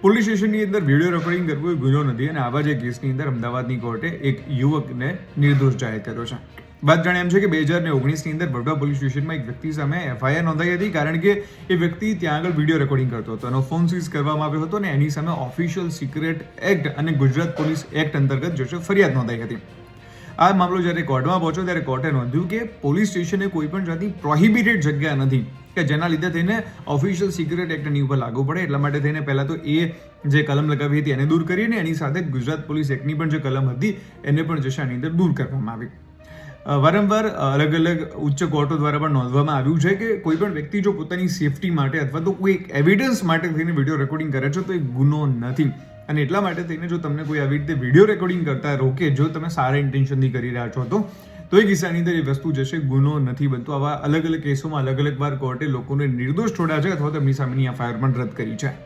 Police સ્ટેશનની અંદર video recording કરવું એ ગુનો નથી અને આવા જ એક કેસની અંદર અમદાવાદની કોર્ટે એક યુવકને નિર્દોષ જાહેર કર્યો છે. વાત જાણે એમ છે કે 2019ની અંદર વડોદરા પોલીસ સ્ટેશનમાં એક વ્યક્તિ સામે FIR નોંધાઈ હતી કારણ કે એ વ્યક્તિ ત્યાં આગળ વિડીયો રેકોર્ડિંગ કરતો હતો. એનો ફોન સીઝ કરવામાં આવ્યો હતો અને એની સામે ઓફિશિયલ સિક્રેટ એક્ટ અને ગુજરાત પોલીસ એક્ટ અંતર્ગત જે છે ફરિયાદ નોંધાઈ હતી. આ મામલો જ્યારે કોર્ટમાં પહોંચ્યો ત્યારે કોર્ટે નોંધ્યું કે પોલીસ સ્ટેશને કોઈ પણ જાતની પ્રોહિબિટેડ જગ્યા નથી કે જેના લીધે થઈને ઓફિશિયલ સિક્રેટ એક્ટ એની ઉપર લાગુ પડે. એટલા માટે થઈને પહેલાં તો એ જે કલમ લગાવી હતી એને દૂર કરીને એની સાથે ગુજરાત પોલીસ એક્ટની પણ જે કલમ હતી એને પણ જે છે આની અંદર દૂર કરવામાં આવી. વારંવાર અલગ અલગ ઉચ્ચ કોર્ટો દ્વારા પણ નોંધવામાં આવ્યું છે કે કોઈ પણ વ્યક્તિ જો પોતાની સેફટી માટે અથવા તો કોઈ એવિડન્સ માટે થઈને વિડીયો રેકોર્ડિંગ કરે છે તો એ ગુનો નથી. અને એટલા માટે થઈને જો તમને કોઈ આવી રીતે વિડીયો રેકોર્ડિંગ કરતા રોકે, જો તમે સારા ઇન્ટેન્શનથી કરી રહ્યા છો તો એ કિસ્સાની અંદર એ વસ્તુ જે છે ગુનો નથી બનતો. આવા અલગ અલગ કેસોમાં અલગ અલગ વાર કોર્ટે લોકોને નિર્દોષ છોડ્યા છે અથવા તો એમની સામેની FIR પણ રદ કરી છે.